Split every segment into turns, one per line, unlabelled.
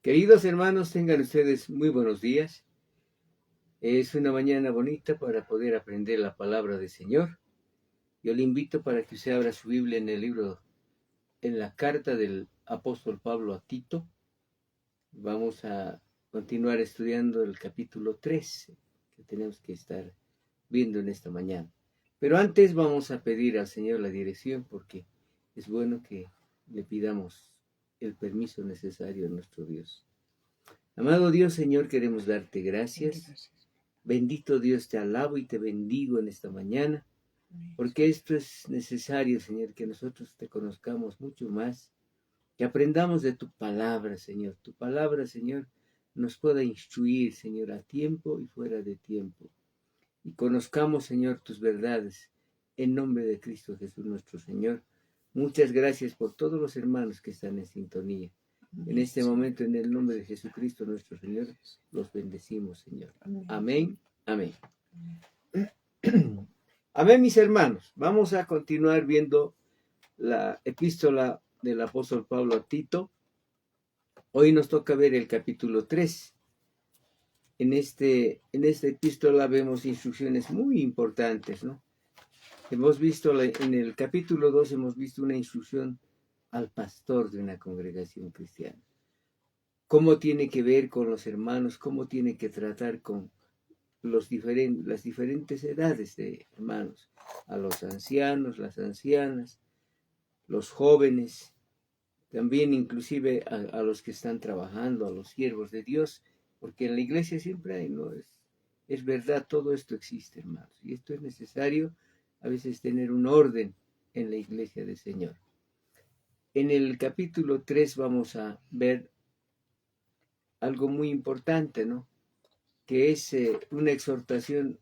Queridos hermanos, tengan ustedes muy buenos días. Es una mañana bonita para poder aprender la palabra del Señor. Yo le invito para que usted abra su Biblia en el libro, en la carta del apóstol Pablo a Tito. Vamos a continuar estudiando el capítulo 13, que tenemos que estar viendo en esta mañana. Pero antes vamos a pedir al Señor la dirección, porque es bueno que le pidamos el permiso necesario a nuestro Dios. Amado Dios, Señor, queremos darte gracias. Bendito Dios, te alabo y te bendigo en esta mañana, porque esto es necesario, Señor, que nosotros te conozcamos mucho más, que aprendamos de tu palabra, Señor. Tu palabra, Señor, nos pueda instruir, Señor, a tiempo y fuera de tiempo. Y conozcamos, Señor, tus verdades, en nombre de Cristo Jesús nuestro Señor. Muchas gracias por todos los hermanos que están en sintonía. En este momento, en el nombre de Jesucristo nuestro Señor, los bendecimos, Señor. Amén, amén. Amén, mis hermanos. Vamos a continuar viendo la epístola del apóstol Pablo a Tito. Hoy nos toca ver el capítulo 3. En esta epístola vemos instrucciones muy importantes, ¿no? Hemos visto en el capítulo 2, hemos visto una instrucción al pastor de una congregación cristiana. Cómo tiene que ver con los hermanos, cómo tiene que tratar con las diferentes edades de hermanos, a los ancianos, las ancianas, los jóvenes, también inclusive a los que están trabajando, a los siervos de Dios, porque en la iglesia siempre hay, ¿no? Es verdad, todo esto existe, hermanos, y esto es necesario a veces tener un orden en la iglesia del Señor. En el capítulo 3 vamos a ver algo muy importante, ¿no? Que es una exhortación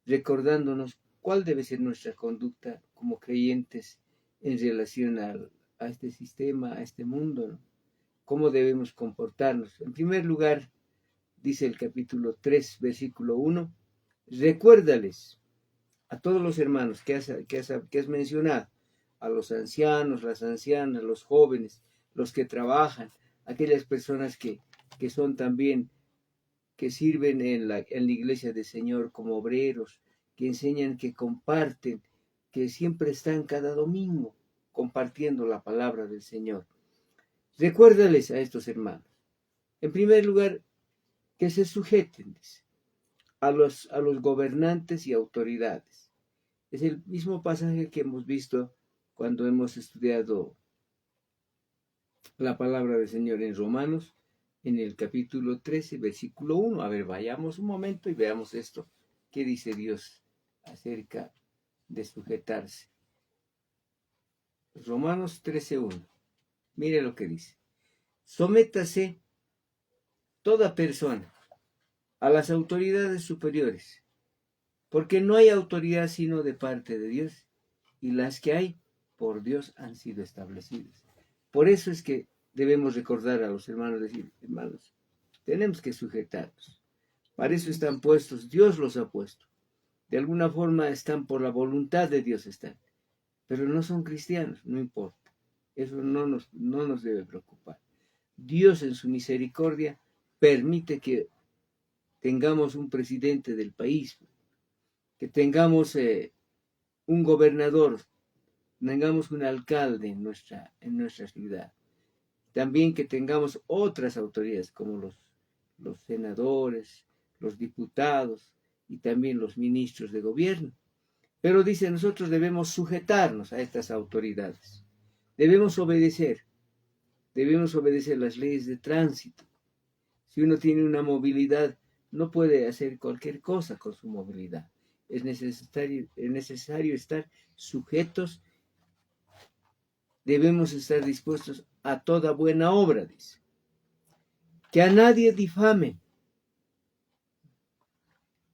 recordándonos cuál debe ser nuestra conducta como creyentes en relación a este sistema, a este mundo, ¿no? Cómo debemos comportarnos. En primer lugar, dice el capítulo 3, versículo 1, recuérdales a todos los hermanos que has mencionado, a los ancianos, las ancianas, los jóvenes, los que trabajan, aquellas personas que son también, que sirven en la iglesia del Señor como obreros, que enseñan, que comparten, que siempre están cada domingo compartiendo la palabra del Señor. Recuérdales a estos hermanos, en primer lugar, que se sujeten a los gobernantes y autoridades. Es el mismo pasaje que hemos visto cuando hemos estudiado la palabra del Señor en Romanos, en el capítulo 13, versículo 1. A ver, vayamos un momento y veamos esto. ¿Qué dice Dios acerca de sujetarse? Romanos 13:1. Mire lo que dice. Sométase toda persona a las autoridades superiores, porque no hay autoridad sino de parte de Dios, y las que hay por Dios han sido establecidas. Por eso es que debemos recordar a los hermanos, decir, hermanos, tenemos que sujetarnos. Para eso están puestos, Dios los ha puesto. De alguna forma están por la voluntad de Dios están, pero no son cristianos, no importa. Eso no nos debe preocupar. Dios en su misericordia permite que tengamos un presidente del país, que tengamos un gobernador, tengamos un alcalde en nuestra ciudad. También que tengamos otras autoridades como los senadores, los diputados y también los ministros de gobierno. Pero dice, nosotros debemos sujetarnos a estas autoridades. Debemos obedecer las leyes de tránsito. Si uno tiene una movilidad, no puede hacer cualquier cosa con su movilidad. Es necesario estar sujetos. Debemos estar dispuestos a toda buena obra, dice. Que a nadie difamen.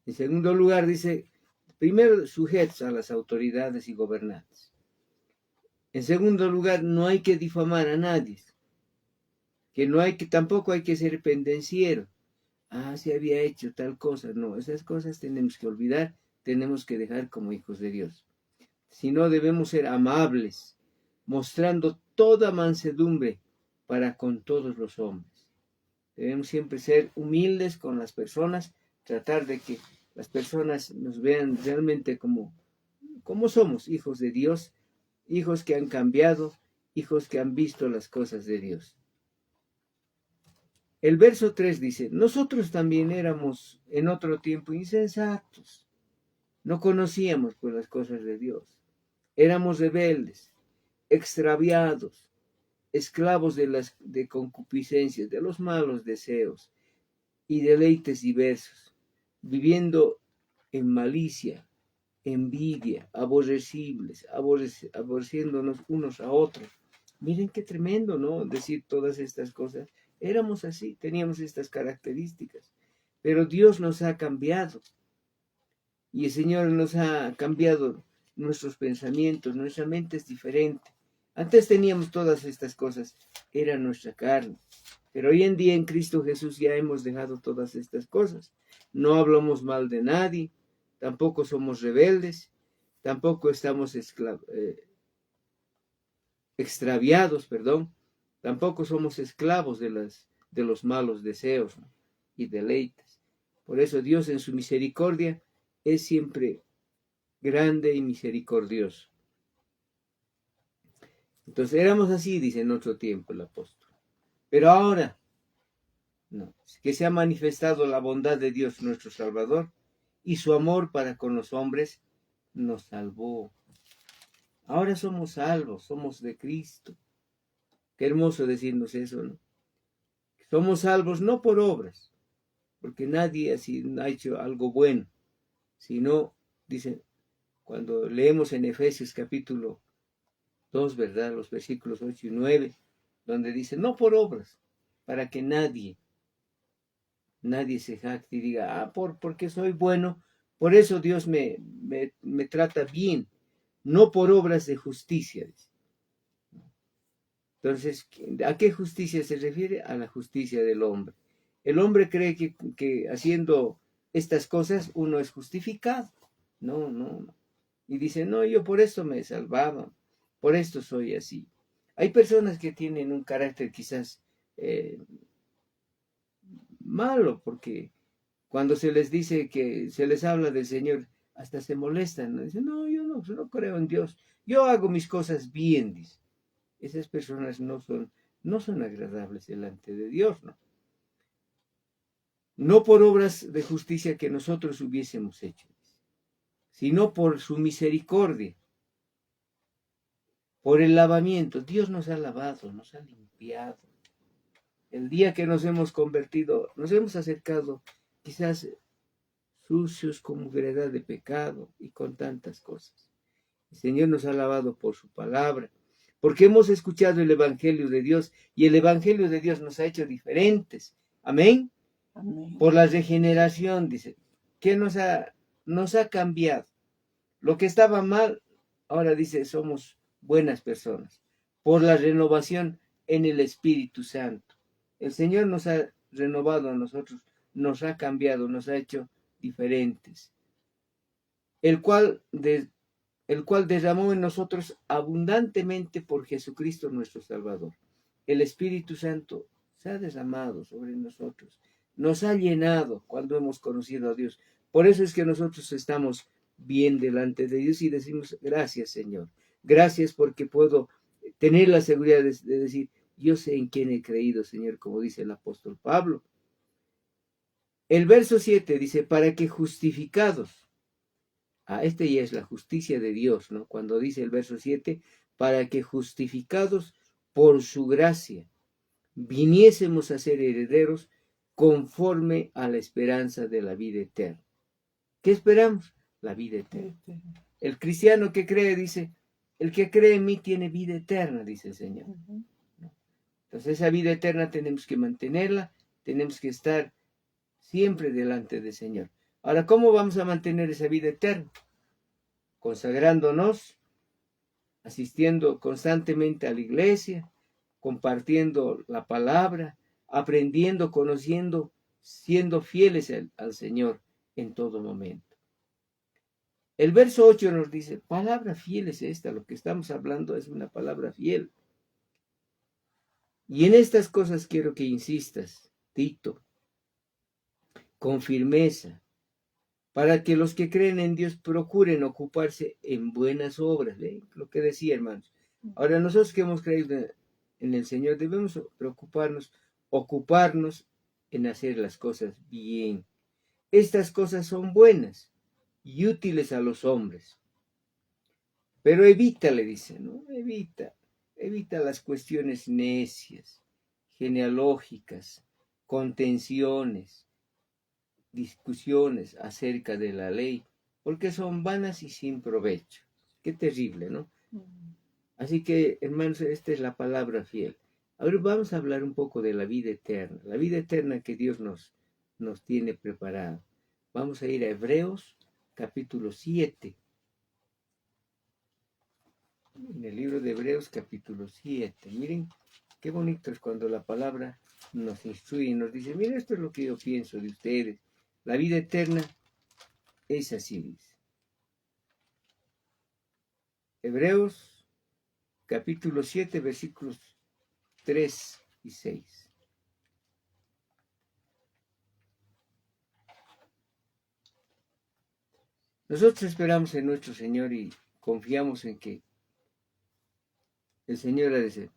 En segundo lugar, dice, primero, sujetos a las autoridades y gobernantes. En segundo lugar, no hay que difamar a nadie. Tampoco hay que ser pendenciero. Se había hecho tal cosa. No, esas cosas tenemos que olvidar, tenemos que dejar como hijos de Dios. Sino debemos ser amables, mostrando toda mansedumbre para con todos los hombres. Debemos siempre ser humildes con las personas, tratar de que las personas nos vean realmente como somos, hijos de Dios, hijos que han cambiado, hijos que han visto las cosas de Dios. El verso 3 dice, nosotros también éramos en otro tiempo insensatos, no conocíamos pues las cosas de Dios, éramos rebeldes, extraviados, esclavos de concupiscencias, de los malos deseos y deleites diversos, viviendo en malicia, envidia, aborrecibles, aborreciéndonos unos a otros. Miren qué tremendo, ¿no? Decir todas estas cosas. Éramos así, teníamos estas características, pero Dios nos ha cambiado y el Señor nos ha cambiado nuestros pensamientos, nuestra mente es diferente. Antes teníamos todas estas cosas, era nuestra carne, pero hoy en día en Cristo Jesús ya hemos dejado todas estas cosas. No hablamos mal de nadie, tampoco somos rebeldes, tampoco estamos extraviados, tampoco somos esclavos de los malos deseos, ¿no? Y deleites. Por eso Dios en su misericordia es siempre grande y misericordioso. Entonces éramos así, dice en otro tiempo el apóstol. Pero ahora, no, que se ha manifestado la bondad de Dios nuestro Salvador y su amor para con los hombres nos salvó. Ahora somos salvos, somos de Cristo. Qué hermoso decirnos eso, ¿no? Somos salvos no por obras, porque nadie así ha hecho algo bueno, sino, dice, cuando leemos en Efesios capítulo 2, ¿verdad? Los versículos 8 y 9, donde dice, no por obras, para que nadie se jacte y diga, porque soy bueno, por eso Dios me trata bien, no por obras de justicia. Entonces, ¿a qué justicia se refiere? A la justicia del hombre. El hombre cree que haciendo estas cosas uno es justificado. No. Y dice, no, yo por esto me he salvado, por esto soy así. Hay personas que tienen un carácter quizás malo, porque cuando se les dice que se les habla del Señor, hasta se molestan, ¿no? Dicen, no, yo no creo en Dios, yo hago mis cosas bien, dice. Esas personas no son agradables delante de Dios, ¿no? No por obras de justicia que nosotros hubiésemos hecho, sino por su misericordia, por el lavamiento. Dios nos ha lavado, nos ha limpiado. El día que nos hemos convertido, nos hemos acercado quizás sucios como veredad de pecado y con tantas cosas. El Señor nos ha lavado por su palabra, porque hemos escuchado el Evangelio de Dios y el Evangelio de Dios nos ha hecho diferentes. Amén.
Amén.
Por la regeneración, dice, que nos ha cambiado. Lo que estaba mal, ahora dice, somos buenas personas. Por la renovación en el Espíritu Santo. El Señor nos ha renovado a nosotros, nos ha cambiado, nos ha hecho diferentes. El cual derramó en nosotros abundantemente por Jesucristo nuestro Salvador. El Espíritu Santo se ha derramado sobre nosotros, nos ha llenado cuando hemos conocido a Dios. Por eso es que nosotros estamos bien delante de Dios y decimos, gracias Señor, gracias porque puedo tener la seguridad de decir, yo sé en quién he creído, Señor, como dice el apóstol Pablo. El verso 7 dice, para que justificados, esta ya es la justicia de Dios, ¿no? Cuando dice el verso 7, para que justificados por su gracia, viniésemos a ser herederos conforme a la esperanza de la vida eterna. ¿Qué esperamos? La vida eterna. El cristiano que cree dice, el que cree en mí tiene vida eterna, dice el Señor. Entonces esa vida eterna tenemos que mantenerla, tenemos que estar siempre delante del Señor. Ahora, ¿cómo vamos a mantener esa vida eterna? Consagrándonos, asistiendo constantemente a la iglesia, compartiendo la palabra, aprendiendo, conociendo, siendo fieles al Señor en todo momento. El verso 8 nos dice, palabra fiel es esta, lo que estamos hablando es una palabra fiel. Y en estas cosas quiero que insistas, Tito, con firmeza, para que los que creen en Dios procuren ocuparse en buenas obras. ¿Ve? Lo que decía, hermanos. Ahora, nosotros que hemos creído en el Señor debemos preocuparnos, ocuparnos en hacer las cosas bien. Estas cosas son buenas y útiles a los hombres. Pero evita, le dice, ¿no? Evita las cuestiones necias, genealógicas, contenciones, discusiones acerca de la ley, porque son vanas y sin provecho. Qué terrible, ¿no? Así que, hermanos, esta es la palabra fiel. Ahora vamos a hablar un poco de la vida eterna que Dios nos tiene preparada. Vamos a ir a Hebreos capítulo 7. En el libro de Hebreos capítulo 7. Miren, qué bonito es cuando la palabra nos instruye y nos dice, mira, esto es lo que yo pienso de ustedes. La vida eterna es así, dice. Hebreos capítulo 7, versículos 3 y 6. Nosotros esperamos en nuestro Señor y confiamos en que el Señor ha de ser.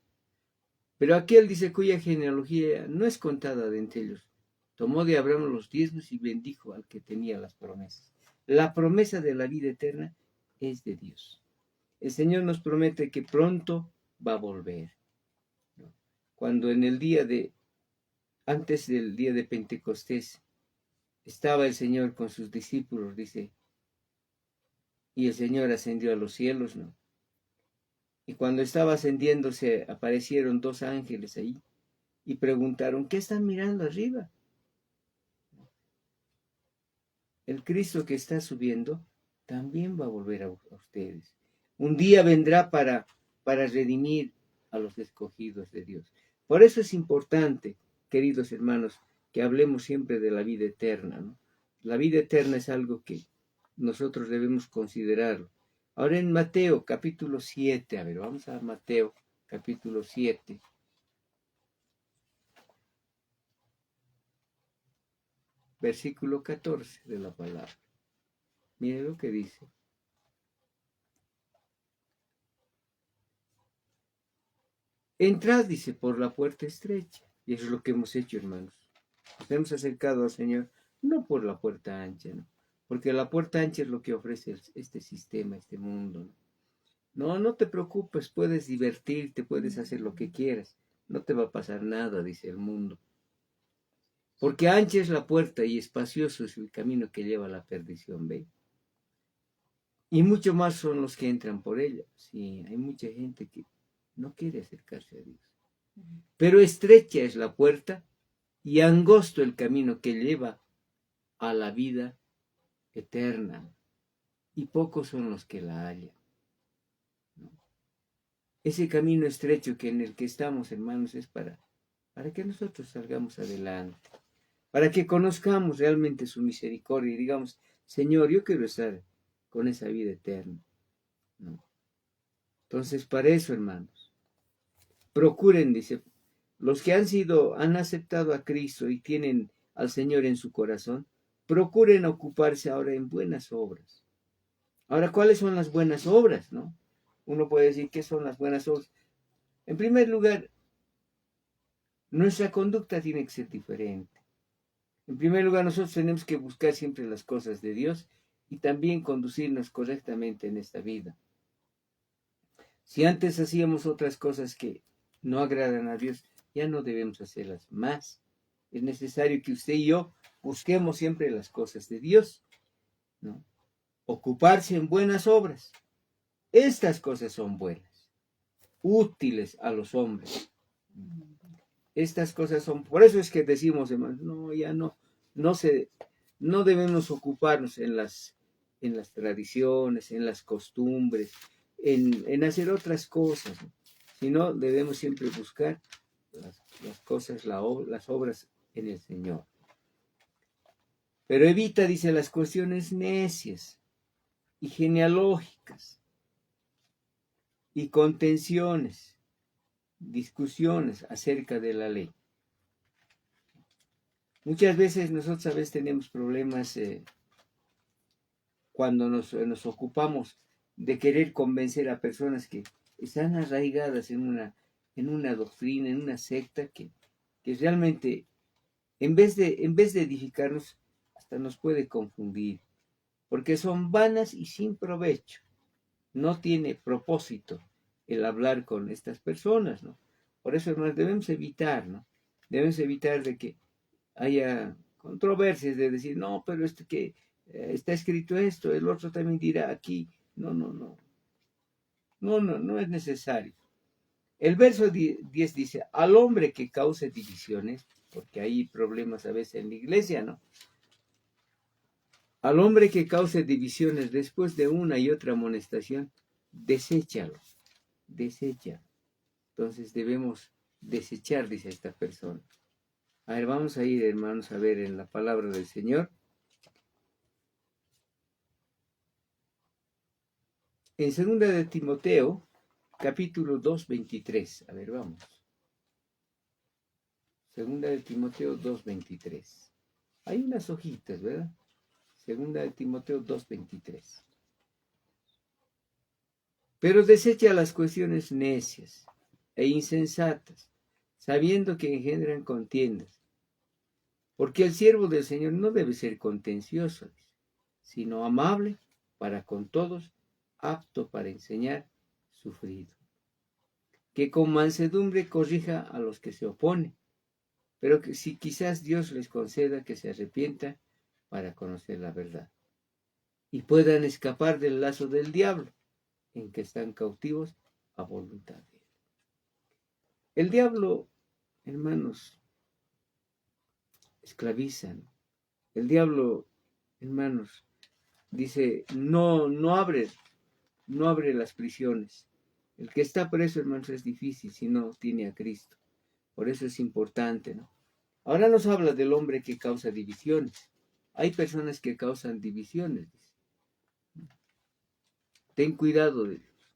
Pero aquel dice cuya genealogía no es contada de entre ellos. Tomó de Abraham los diezmos y bendijo al que tenía las promesas. La promesa de la vida eterna es de Dios. El Señor nos promete que pronto va a volver. Cuando antes del día de Pentecostés, estaba el Señor con sus discípulos, dice, y el Señor ascendió a los cielos, ¿no? Y cuando estaba ascendiendo se aparecieron dos ángeles ahí y preguntaron, ¿qué están mirando arriba? El Cristo que está subiendo también va a volver a ustedes. Un día vendrá para redimir a los escogidos de Dios. Por eso es importante, queridos hermanos, que hablemos siempre de la vida eterna, ¿no? La vida eterna es algo que nosotros debemos considerarlo. Ahora en Mateo capítulo 7, a ver, vamos a Mateo capítulo 7. Versículo 14 de la palabra. Mire lo que dice. Entrad, dice, por la puerta estrecha. Y eso es lo que hemos hecho, hermanos. Nos hemos acercado al Señor, no por la puerta ancha, ¿no? Porque la puerta ancha es lo que ofrece este sistema, este mundo, ¿no? No te preocupes, puedes divertirte, puedes hacer lo que quieras. No te va a pasar nada, dice el mundo. Porque ancha es la puerta y espacioso es el camino que lleva a la perdición, ¿ve? Y mucho más son los que entran por ella. Sí, hay mucha gente que no quiere acercarse a Dios. Pero estrecha es la puerta y angosto el camino que lleva a la vida eterna. Y pocos son los que la hallan. Ese camino estrecho en el que estamos, hermanos, es para que nosotros salgamos adelante. Para que conozcamos realmente su misericordia y digamos, Señor, yo quiero estar con esa vida eterna. ¿No? Entonces, para eso, hermanos, procuren, dice, los que han aceptado a Cristo y tienen al Señor en su corazón, procuren ocuparse ahora en buenas obras. Ahora, ¿cuáles son las buenas obras? ¿No? Uno puede decir, ¿qué son las buenas obras? En primer lugar, nuestra conducta tiene que ser diferente. En primer lugar, nosotros tenemos que buscar siempre las cosas de Dios y también conducirnos correctamente en esta vida. Si antes hacíamos otras cosas que no agradan a Dios, ya no debemos hacerlas más. Es necesario que usted y yo busquemos siempre las cosas de Dios, ¿no? Ocuparse en buenas obras. Estas cosas son buenas, útiles a los hombres. Estas cosas son, por eso es que decimos, hermanos, no debemos ocuparnos en las tradiciones, en las costumbres, en hacer otras cosas, ¿no? Sino debemos siempre buscar las cosas, las obras en el Señor. Pero evita, dice, las cuestiones necias y genealógicas y contenciones, discusiones acerca de la ley. Muchas veces nosotros a veces tenemos problemas cuando nos ocupamos de querer convencer a personas que están arraigadas en una doctrina, en una secta que realmente en vez de edificarnos, hasta nos puede confundir, porque son vanas y sin provecho. No tiene propósito el hablar con estas personas, ¿no? Por eso, hermanos, debemos evitar, ¿no? Debemos evitar de que haya controversias, de decir, no, pero que está escrito esto, el otro también dirá aquí. No, no, no. No, no, no es necesario. El verso 10 dice, al hombre que cause divisiones, porque hay problemas a veces en la iglesia, ¿no? Al hombre que cause divisiones después de una y otra amonestación, deséchalo, deséchalo. Entonces debemos desechar, dice esta persona. A ver, vamos a ir, hermanos, a ver en la palabra del Señor. En 2 de Timoteo, capítulo 2, 23. A ver, vamos. 2 de Timoteo 2, 23. Hay unas hojitas, ¿verdad? 2 de Timoteo 2, 23. Pero desecha las cuestiones necias e insensatas, sabiendo que engendran contiendas. Porque el siervo del Señor no debe ser contencioso, sino amable para con todos, apto para enseñar, sufrido. Que con mansedumbre corrija a los que se oponen, pero que si quizás Dios les conceda que se arrepientan para conocer la verdad y puedan escapar del lazo del diablo, en que están cautivos a voluntad de él. El diablo, hermanos, esclaviza, ¿no? El diablo, hermanos, dice, no abre las prisiones. El que está preso, hermanos, es difícil si no tiene a Cristo. Por eso es importante, ¿no? Ahora nos habla del hombre que causa divisiones. Hay personas que causan divisiones, dice. Ten cuidado de ellos.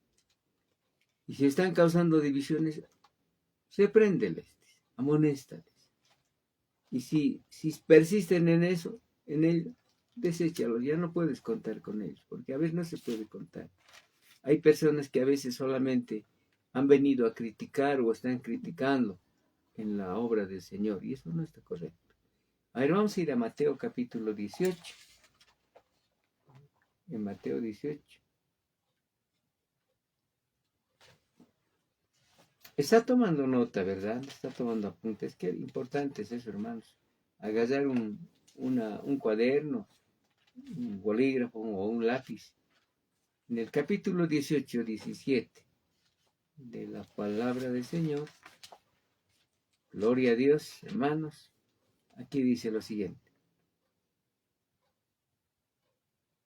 Y si están causando divisiones, repréndeles, amonéstales. Y si persisten en eso, en ello, deséchalos, ya no puedes contar con ellos, porque a veces no se puede contar. Hay personas que a veces solamente han venido a criticar o están criticando en la obra del Señor, y eso no está correcto. A ver, vamos a ir a Mateo capítulo 18. En Mateo 18. Está tomando nota, ¿verdad? Está tomando apuntes. Qué importante es eso, hermanos. Agarrar un cuaderno, un bolígrafo o un lápiz. En el capítulo 18, 17 de la palabra del Señor, gloria a Dios, hermanos, aquí dice lo siguiente.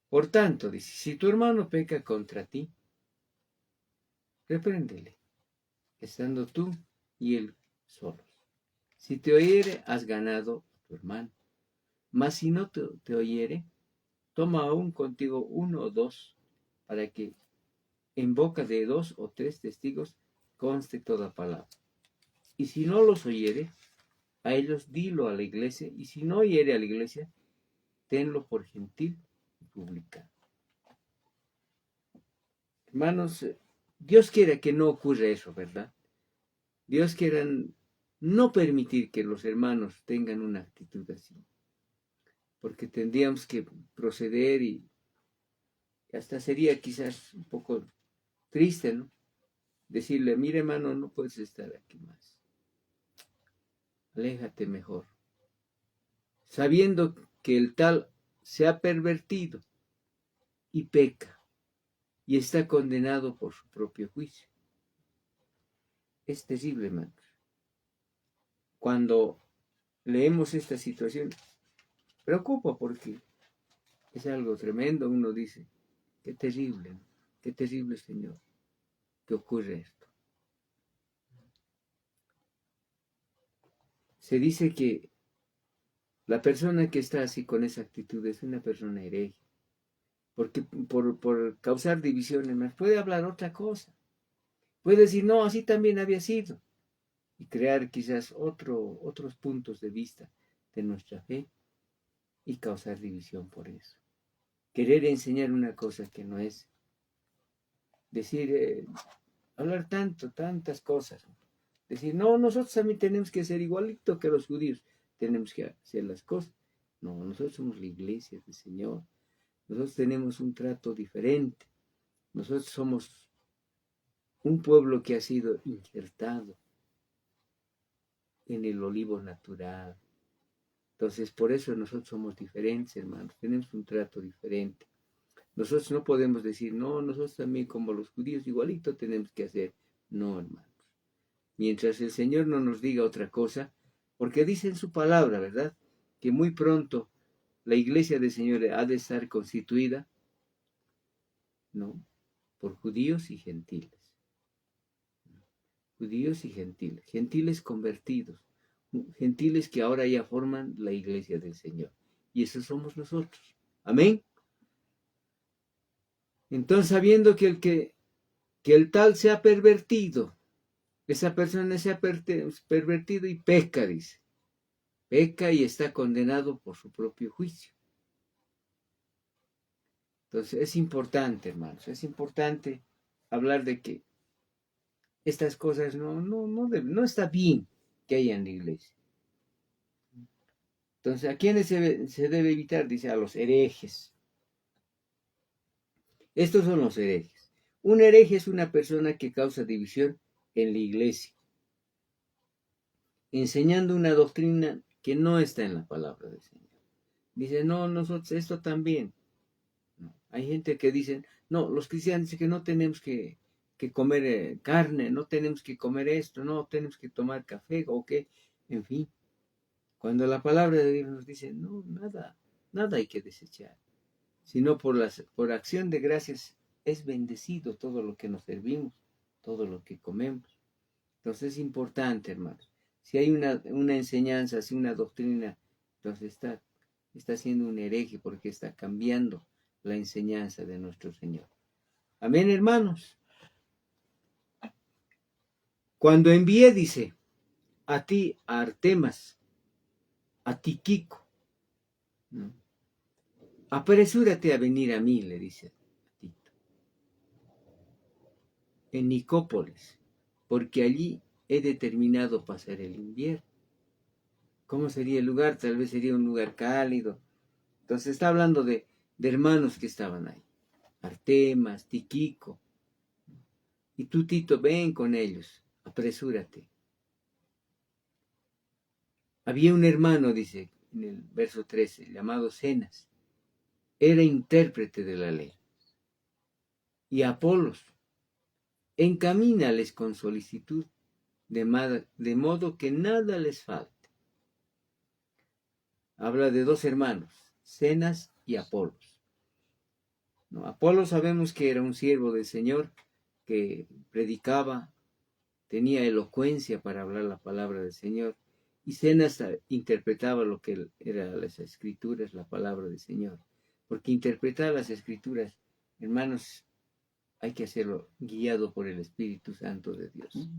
Por tanto, dice, si tu hermano peca contra ti, repréndele, estando tú y él solos. Si te oyere, has ganado a tu hermano. Mas si no te oyere, toma aún contigo uno o dos, para que en boca de 2 o 3 testigos conste toda palabra. Y si no los oyere, a ellos dilo a la iglesia, y si no oyere a la iglesia, tenlo por gentil y publicano. Hermanos, Dios quiere que no ocurra eso, ¿verdad? Dios quiere no permitir que los hermanos tengan una actitud así, porque tendríamos que proceder y hasta sería quizás un poco triste, ¿no? Decirle, mire hermano, no puedes estar aquí más. Aléjate mejor. Sabiendo que el tal se ha pervertido y peca y está condenado por su propio juicio. Es terrible, hermanos. Cuando leemos esta situación, preocupa porque es algo tremendo. Uno dice, qué terrible, Señor, que ocurre esto. Se dice que la persona que está así con esa actitud es una persona hereje, porque por causar divisiones más puede hablar otra cosa. Puede decir, no, así también había sido, y crear quizás otros puntos de vista de nuestra fe y causar división por eso. Querer enseñar una cosa que no es. Decir, hablar tantas cosas. Decir, no, nosotros también tenemos que ser igualito que los judíos. Tenemos que hacer las cosas. No, nosotros somos la iglesia del Señor. Nosotros tenemos un trato diferente. Nosotros somos un pueblo que ha sido injertado en el olivo natural. Entonces, por eso nosotros somos diferentes, hermanos. Tenemos un trato diferente. Nosotros no podemos decir, no, nosotros también como los judíos igualito tenemos que hacer. No, hermanos. Mientras el Señor no nos diga otra cosa, porque dice en su palabra, ¿verdad? Que muy pronto la iglesia del Señor ha de estar constituida, ¿no?, por judíos y gentiles. Judíos y gentiles. Gentiles convertidos. Gentiles que ahora ya forman la iglesia del Señor. Y esos somos nosotros. Amén. Entonces, sabiendo que el tal se ha pervertido, esa persona se ha pervertido y peca, dice. Peca y está condenado por su propio juicio. Entonces, es importante, hermanos, es importante hablar de que estas cosas no está bien que haya en la iglesia. Entonces, ¿a quiénes se debe evitar? Dice, a los herejes. Estos son los herejes. Un hereje es una persona que causa división en la iglesia, enseñando una doctrina que no está en la palabra del Señor. Dice, no, nosotros esto también. No. Hay gente que dice, no, los cristianos dicen que no tenemos que comer carne, no tenemos que comer esto, no tenemos que tomar café o qué, en fin. Cuando la palabra de Dios nos dice, no, nada hay que desechar, sino por acción de gracias es bendecido todo lo que nos servimos, todo lo que comemos. Entonces es importante, hermanos. Si hay una enseñanza, si una doctrina, entonces está siendo un hereje porque está cambiando la enseñanza de nuestro Señor. Amén, hermanos. Cuando envié, dice, a ti, a Artemas, a Tíquico, ¿no?, apresúrate a venir a mí, le dice a Tito, en Nicópolis, porque allí he determinado pasar el invierno. ¿Cómo sería el lugar? Tal vez sería un lugar cálido. Entonces está hablando de hermanos que estaban ahí. Artemas, Tíquico. Y tú, Tito, ven con ellos, apresúrate. Había un hermano, dice en el verso 13, llamado Zenas. Era intérprete de la ley. Y Apolos, encamínales con solicitud, de modo que nada les falte. Habla de dos hermanos, Zenas y Apolos. No, Apolos sabemos que era un siervo del Señor que predicaba, tenía elocuencia para hablar la palabra del Señor, y Zenas interpretaba lo que eran las escrituras, la palabra del Señor. Porque interpretar las escrituras, hermanos, hay que hacerlo guiado por el Espíritu Santo de Dios.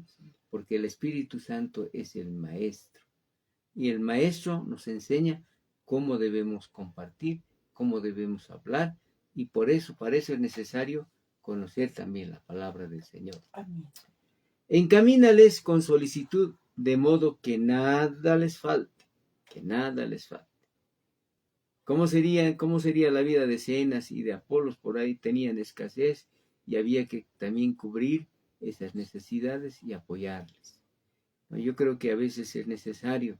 Porque el Espíritu Santo es el maestro. Y el maestro nos enseña cómo debemos compartir, cómo debemos hablar. Y por eso es necesario conocer también la palabra del Señor. Amén. Encamínales con solicitud, de modo que nada les falte. Que nada les falte. ¿Cómo sería la vida de Zenas y de Apolos? Por ahí tenían escasez y había que también cubrir esas necesidades y apoyarles. Yo creo que a veces es necesario,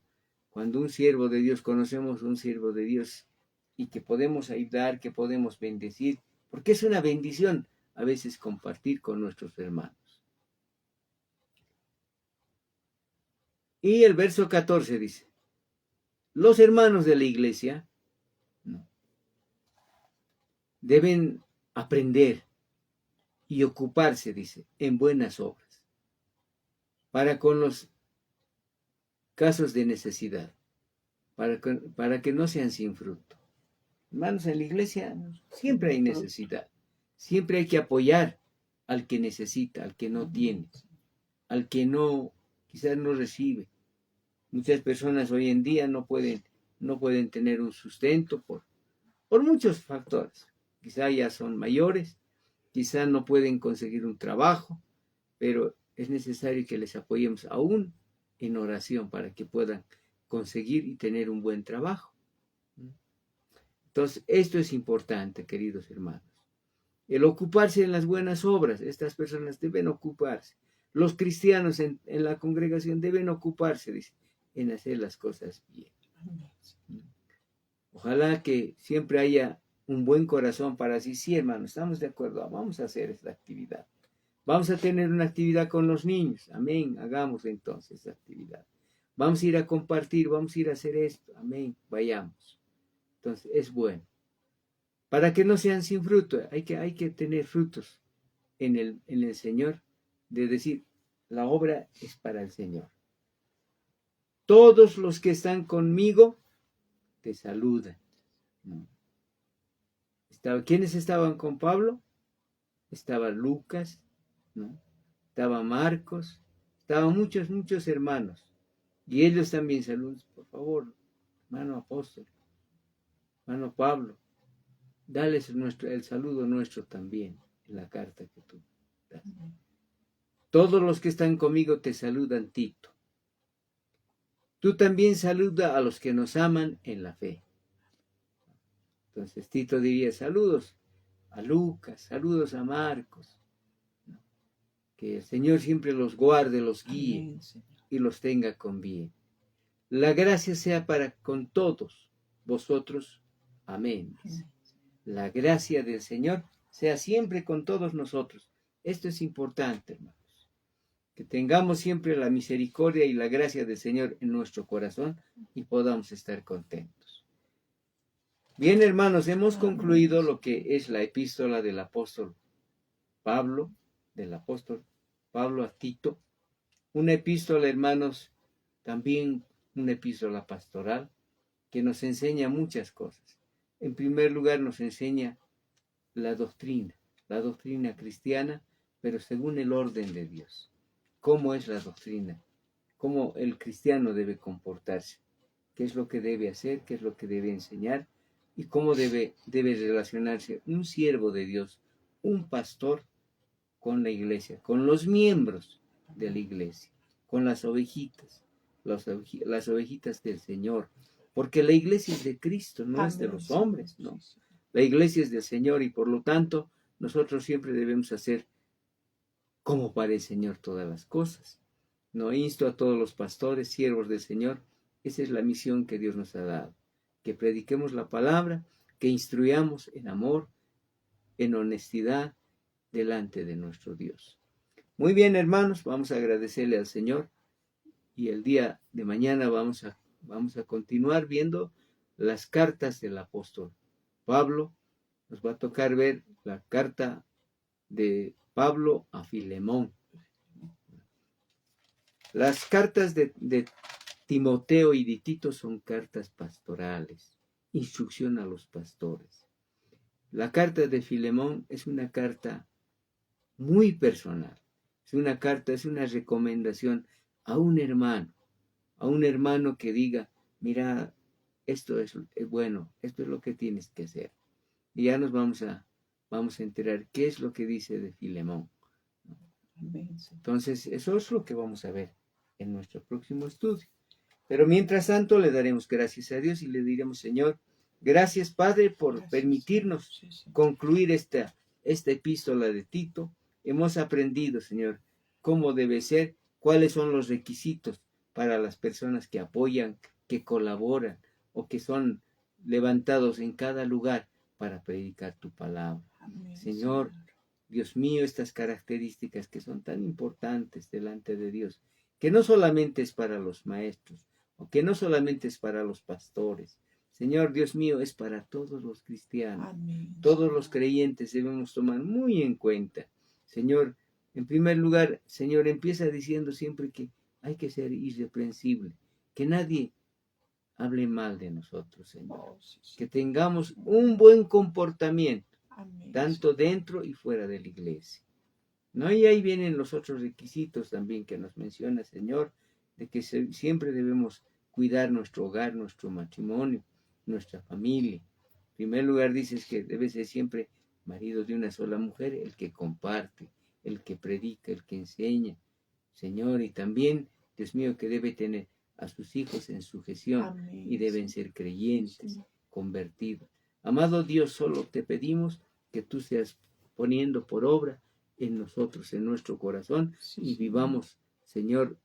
cuando un siervo de Dios, conocemos un siervo de Dios y que podemos ayudar, que podemos bendecir, porque es una bendición a veces compartir con nuestros hermanos. Y el verso 14 dice, los hermanos de la iglesia deben aprender y ocuparse, dice, en buenas obras, para con los casos de necesidad, para que no sean sin fruto. Hermanos, en la iglesia siempre hay necesidad, siempre hay que apoyar al que necesita, al que no tiene, al que quizás no recibe. Muchas personas hoy en día no pueden no pueden tener un sustento por muchos factores. Quizá ya son mayores, quizá no pueden conseguir un trabajo, pero es necesario que les apoyemos aún en oración para que puedan conseguir y tener un buen trabajo. Entonces, esto es importante, queridos hermanos. El ocuparse en las buenas obras, estas personas deben ocuparse. Los cristianos en la congregación deben ocuparse, dice, en hacer las cosas bien. Ojalá que siempre haya un buen corazón para decir, sí, hermano, estamos de acuerdo, vamos a hacer esta actividad. Vamos a tener una actividad con los niños, amén, hagamos entonces esa actividad. Vamos a ir a compartir, vamos a ir a hacer esto, amén, vayamos. Entonces, es bueno. Para que no sean sin fruto, hay que tener frutos en el Señor, de decir, la obra es para el Señor. Todos los que están conmigo te saludan. ¿Quiénes estaban con Pablo? Estaba Lucas, ¿no? Estaba Marcos, estaban muchos hermanos. Y ellos también saludan, por favor, hermano apóstol, hermano Pablo, dales el saludo nuestro también en la carta que tú das. Todos los que están conmigo te saludan, Tito. Tú también saluda a los que nos aman en la fe. Entonces Tito diría, saludos a Lucas, saludos a Marcos. Que el Señor siempre los guarde, los guíe. Amén, y los tenga con bien. La gracia sea para con todos vosotros. Amén. La gracia del Señor sea siempre con todos nosotros. Esto es importante, hermanos. Que tengamos siempre la misericordia y la gracia del Señor en nuestro corazón y podamos estar contentos. Bien, hermanos, hemos concluido lo que es la epístola del apóstol Pablo a Tito. Una epístola, hermanos, también una epístola pastoral que nos enseña muchas cosas. En primer lugar, nos enseña la doctrina cristiana, pero según el orden de Dios. ¿Cómo es la doctrina? ¿Cómo el cristiano debe comportarse? ¿Qué es lo que debe hacer? ¿Qué es lo que debe enseñar? ¿Y cómo debe relacionarse un siervo de Dios, un pastor, con la iglesia, con los miembros de la iglesia, con las ovejitas, las ovejitas del Señor? Porque la iglesia es de Cristo, no es de los hombres, ¿no? La iglesia es del Señor y por lo tanto nosotros siempre debemos hacer como para el Señor todas las cosas. No insto a todos los pastores, siervos del Señor, esa es la misión que Dios nos ha dado, que prediquemos la palabra, que instruyamos en amor, en honestidad, delante de nuestro Dios. Muy bien, hermanos, vamos a agradecerle al Señor y el día de mañana vamos a continuar viendo las cartas del apóstol Pablo. Nos va a tocar ver la carta de Pablo a Filemón. Las cartas de Timoteo y de Tito son cartas pastorales, instrucción a los pastores. La carta de Filemón es una carta muy personal. Es una recomendación a un hermano que diga, mira, esto es bueno, esto es lo que tienes que hacer. Y ya nos vamos a enterar qué es lo que dice de Filemón. Entonces, eso es lo que vamos a ver en nuestro próximo estudio. Pero mientras tanto, le daremos gracias a Dios y le diremos, Señor, gracias, Padre, por permitirnos concluir esta epístola de Tito. Hemos aprendido, Señor, cómo debe ser, cuáles son los requisitos para las personas que apoyan, que colaboran o que son levantados en cada lugar para predicar tu palabra. Amén, Señor, Dios mío, estas características que son tan importantes delante de Dios, que no solamente es para los maestros, o que no solamente es para los pastores. Señor, Dios mío, es para todos los cristianos. Amén. Todos los creyentes debemos tomar muy en cuenta. Señor, en primer lugar, Señor, empieza diciendo siempre que hay que ser irreprensible, que nadie hable mal de nosotros, Señor. Que tengamos un buen comportamiento, tanto dentro y fuera de la iglesia. ¿No? Y ahí vienen los otros requisitos también que nos menciona, Señor, de que siempre debemos cuidar nuestro hogar, nuestro matrimonio, nuestra familia. En primer lugar dices que debe ser siempre marido de una sola mujer, el que comparte, el que predica, el que enseña, Señor, y también, Dios mío, que debe tener a sus hijos en sujeción. Amén. Y deben ser creyentes, sí, convertidos. Amado Dios, solo te pedimos que tú seas poniendo por obra en nosotros, en nuestro corazón, sí, y vivamos, Señor,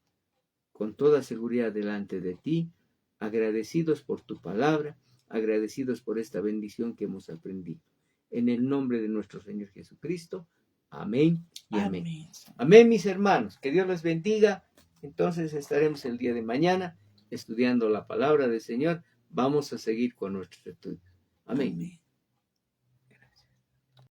con toda seguridad delante de ti, agradecidos por tu palabra, agradecidos por esta bendición que hemos aprendido. En el nombre de nuestro Señor Jesucristo. Amén y amén. Amén, amén, mis hermanos. Que Dios les bendiga. Entonces estaremos el día de mañana estudiando la palabra del Señor. Vamos a seguir con nuestro estudio. Amén. Amén.